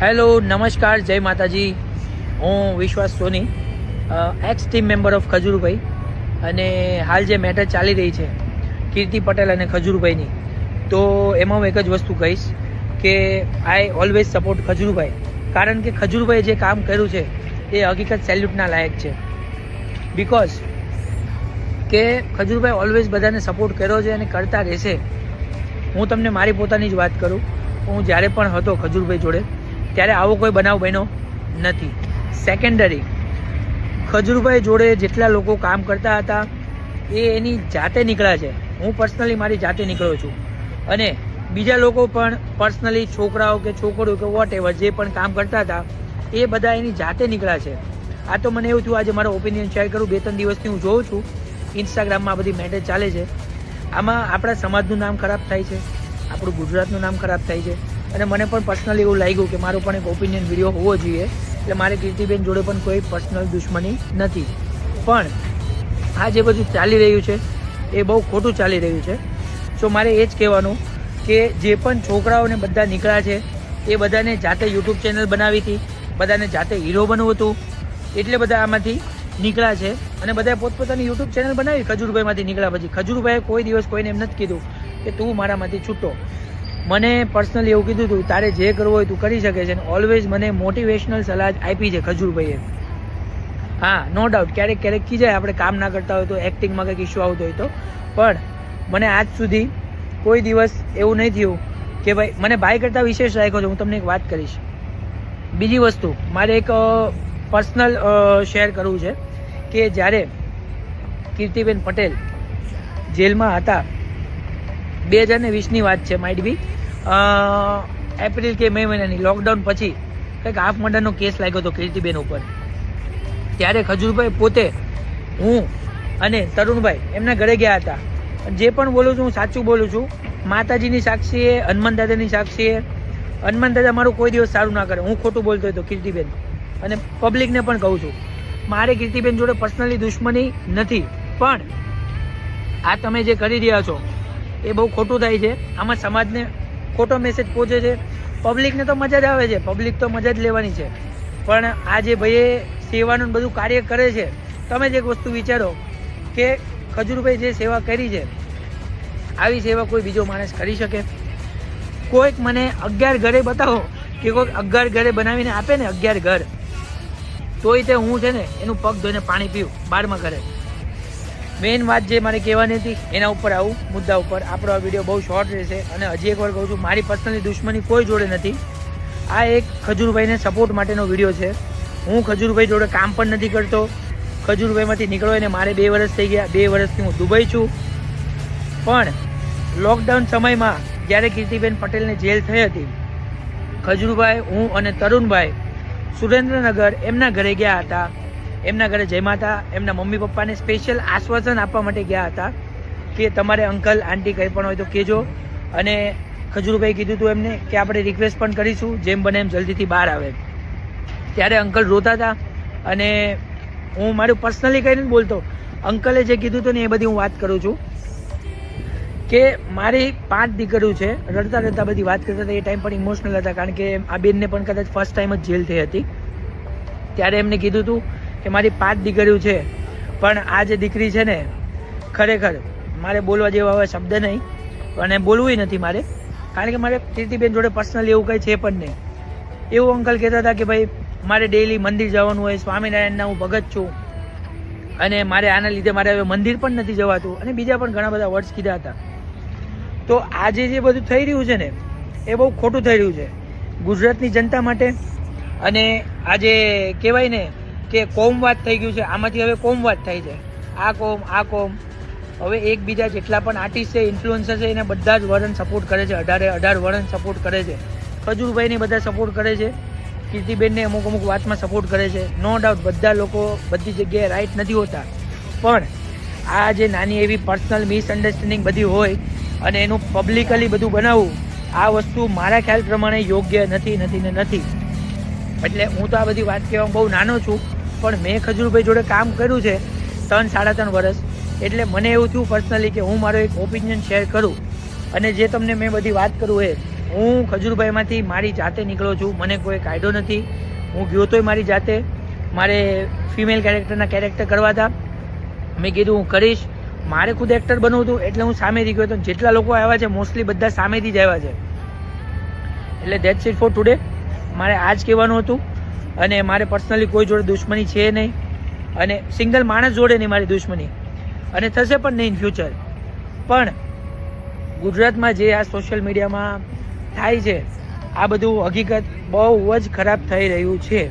Hello, નમસ્કાર, જય માતાજી. હું Vishwas Soni, ex team member of Khajurbhai. અને હાલ જે મેટર ચાલી રહી છે કીર્તિ પટેલ અને ખજૂરભાઈની, તો એમાં હું એક જ વસ્તુ કહીશ કે આઈ ઓલવેઝ સપોર્ટ ખજૂરભાઈ. કારણ કે ખજૂરભાઈએ જે કામ કર્યું છે એ હકીકત સેલ્યુટના લાયક છે. બિકોઝ કે ખજૂરભાઈ ઓલવેઝ બધાને સપોર્ટ કર્યો છે અને કરતા રહેશે. હું તમને મારી પોતાની જ વાત કરું, હું જ્યારે પણ હતો ખજૂરભાઈ જોડે ત્યારે આવો કોઈ બનાવ બન્યો નથી. સેકન્ડરી, ખજૂરભાઈ જોડે જેટલા લોકો કામ કરતા હતા એ એની જાતે નીકળ્યા છે. હું પર્સનલી મારી જાતે નીકળ્યો છું અને બીજા લોકો પણ પર્સનલી છોકરાઓ કે છોકરીઓ કે વોટ એવર જે પણ કામ કરતા હતા એ બધા એની જાતે નીકળ્યા છે. આ તો મને એવું થયું આજે મારો ઓપિનિયન શેર કરું. 2-3 દિવસથી હું જોઉં છું ઇન્સ્ટાગ્રામમાં બધી મેટર ચાલે છે. આમાં આપણા સમાજનું નામ ખરાબ થાય છે, આપણું ગુજરાતનું નામ ખરાબ થાય છે. અને મને પણ પર્સનલી એવું લાગ્યું કે મારો પણ એક ઓપિનિયન વિડીયો હોવો જોઈએ. એટલે મારે કીર્તિબેન જોડે પણ કોઈ પર્સનલ દુશ્મની નથી. પણ આ જે બધું ચાલી રહ્યું છે એ બહુ ખોટું ચાલી રહ્યું છે. સો મારે એ જ કહેવાનું કે જે પણ છોકરાઓને બધા નીકળ્યા છે એ બધાને જાતે યુટ્યુબ ચેનલ બનાવી હતી, બધાને જાતે હીરો બનવું હતું, એટલે બધા આમાંથી નીકળ્યા છે. અને બધાએ પોતપોતાની યુટ્યુબ ચેનલ બનાવી ખજૂરભાઈમાંથી નીકળ્યા પછી. ખજૂરભાઈએ કોઈ દિવસ કોઈને એમ નથી કીધું કે તું મારામાંથી છૂટો. મને પર્સનલી એવું કીધું હતું તારે જે કરવું હોય તું કરી શકે છે. અને ઓલવેઝ મને મોટિવેશનલ સલાહ આપી છે ખજૂરભાઈએ. હા, નો ડાઉટ ક્યારેક ક્યારેક કીજાય આપણે કામ ના કરતા હોય તો, એક્ટિંગમાં કંઈક ઇશ્યુ આવતો હોય તો. પણ મને આજ સુધી કોઈ દિવસ એવું નહીં થયું કે ભાઈ મને ભાઈ કરતાં વિશેષ રાખ્યો છે. હું તમને એક વાત કરીશ. બીજી વસ્તુ મારે એક પર્સનલ શેર કરવું છે કે જ્યારે કીર્તિબેન પટેલ જેલમાં હતા, 2020ની વાત છે, માઇટ બી એપ્રિલ કે મે મહિનાની, લોકડાઉન પછી કંઈક હાફ મર્ડરનો કેસ લાગ્યો હતો કીર્તિબેન ઉપર. ત્યારે ખજૂરભાઈ પોતે, હું અને તરુણભાઈ એમના ઘરે ગયા હતા. જે પણ બોલું છું હું સાચું બોલું છું. માતાજીની સાક્ષીએ, હનુમાન દાદાની સાક્ષીએ. હનુમાન દાદા મારું કોઈ દિવસ સારું ના કરે. હું ખોટું બોલતો હોય તો કીર્તિબેન, અને પબ્લિકને પણ કહું છું, મારે કીર્તિબેન જોડે પર્સનલી દુશ્મની નથી. પણ આ તમે જે કરી રહ્યા છો એ બહુ ખોટું થાય છે. આમાં સમાજને ખોટો મેસેજ પહોંચે છે. પબ્લિકને તો મજા જ આવે છે, પબ્લિક તો મજા જ લેવાની છે. પણ આ જે ભાઈએ સેવાનું બધું કાર્ય કરે છે, તમે જ એક વસ્તુ વિચારો કે ખજૂરભાઈ જે સેવા કરી છે આવી સેવા કોઈ બીજો માણસ કરી શકે? કોઈક મને 11 ઘરે બતાવો કે કોઈક 11 ઘરે બનાવીને આપે ને, 11 ઘર, તોય તે હું છે ને એનું પગ ધોઈને પાણી પીવું 12મા ઘરે. મેઇન વાત જે મારે કહેવાની હતી એના ઉપર આવું મુદ્દા ઉપર. આપણો આ વિડીયો બહુ શોર્ટ રહેશે. અને હજી એકવાર કહું છું, મારી પર્સનલી દુશ્મની કોઈ જોડે નથી. આ એક ખજૂરભાઈને સપોર્ટ માટેનો વિડીયો છે. હું ખજૂરભાઈ જોડે કામ પણ નથી કરતો. ખજૂરભાઈમાંથી નીકળો એને મારે 2 વર્ષ થઈ ગયા. 2 વર્ષથી હું દુબઈ છું. પણ લોકડાઉન સમયમાં જ્યારે કીર્તિબેન પટેલને જેલ થઈ હતી, ખજૂરભાઈ, હું અને તરુણભાઈ સુરેન્દ્રનગર એમના ઘરે ગયા હતા. એમના ઘરે જમ્યા હતા. એમના મમ્મી પપ્પાને સ્પેશિયલ આશ્વાસન આપવા માટે ગયા હતા કે તમારે અંકલ આંટી કંઈ પણ હોય તો કહેજો. અને ખજૂરભાઈ કીધું હતું એમને કે આપણે રિક્વેસ્ટ પણ કરીશું જેમ બને એમ જલ્દીથી બહાર આવે. ત્યારે અંકલ રોતા હતા. અને હું મારું પર્સનલી કંઈ નથી બોલતો, અંકલે જે કીધું હતું ને એ બધી હું વાત કરું છું કે મારી 5 દીકરીઓ છે. રડતા રડતા બધી વાત કરતા હતા. એ ટાઈમ પણ ઇમોશનલ હતા કારણ કે આ બેનને પણ કદાચ ફર્સ્ટ ટાઈમ જ જેલ થઈ હતી. ત્યારે એમને કીધું હતું કે મારી 5 દીકરીઓ છે, પણ આ જે દીકરી છે ને, ખરેખર મારે બોલવા જેવા હવે શબ્દ નહીં અને બોલવું નથી મારે, કારણ કે મારે કીર્તિબેન જોડે પર્સનલી એવું કંઈ છે પણ નહીં. એવું અંકલ કહેતા હતા કે ભાઈ મારે ડેઈલી મંદિર જવાનું હોય, સ્વામિનારાયણના હું ભગત છું અને મારે આના લીધે મારે હવે મંદિર પણ નથી જવાતું, અને બીજા પણ ઘણા બધા વર્ડ્સ કીધા હતા. તો આજે જે બધું થઈ રહ્યું છે ને એ બહુ ખોટું થઈ રહ્યું છે ગુજરાતની જનતા માટે. અને આજે કહેવાય ને કે કોમવાદ થઈ ગયું છે. આમાંથી હવે કોમવાદ થાય છે. આ કોમ, આ કોમ. હવે એકબીજા જેટલા પણ આર્ટિસ્ટ છે, ઇન્ફ્લુએન્સર છે, એને બધા જ વર્ણ સપોર્ટ કરે છે. 18 વર્ણ સપોર્ટ કરે છે. ખજૂરભાઈને બધા સપોર્ટ કરે છે. કીર્તિબેનને અમુક વાતમાં સપોર્ટ કરે છે. નો ડાઉટ બધા લોકો બધી જગ્યાએ રાઈટ નથી હોતા. પણ આ જે નાની એવી પર્સનલ મિસઅન્ડરસ્ટેન્ડિંગ બધી હોય અને એનું પબ્લિકલી બધું બનાવવું, આ વસ્તુ મારા ખ્યાલ પ્રમાણે યોગ્ય નથી. એટલે હું તો આ બધી વાત કહેવામાં બહુ નાનો છું, પણ મેં ખજૂરભાઈ જોડે કામ કર્યું છે 3-3.5 વર્ષ. એટલે મને એવું થયું પર્સનલી કે હું મારો એક ઓપિનિયન શેર કરું. અને જે તમને મેં બધી વાત કરું હું ખજૂરભાઈમાંથી મારી જાતે નીકળ્યો છું. મને કોઈ કાયદો નથી. હું ગયો તોય મારી જાતે. મારે ફિમેલ કેરેક્ટર કરવા હતા. મેં કીધું હું કરીશ. મારે ખુદ એક્ટર બનવું હતું એટલે હું સામેથી ગયો હતો. જેટલા લોકો આવ્યા છે મોસ્ટલી બધા સામેથી જ આવ્યા છે. એટલે ધેટ્સ ઇટ ફોર ટુડે. મારે આ જ કહેવાનું હતું. અને મારે પર્સનલી કોઈ જોડે દુશ્મની છે નહીં, અને સિંગલ માણસ જોડે નહીં મારી દુશ્મની, અને થશે પણ નહીં ઇન ફ્યુચર. પણ ગુજરાતમાં જે આ સોશિયલ મીડિયામાં થાય છે આ બધું હકીકત બહુ જ ખરાબ થઈ રહ્યું છે.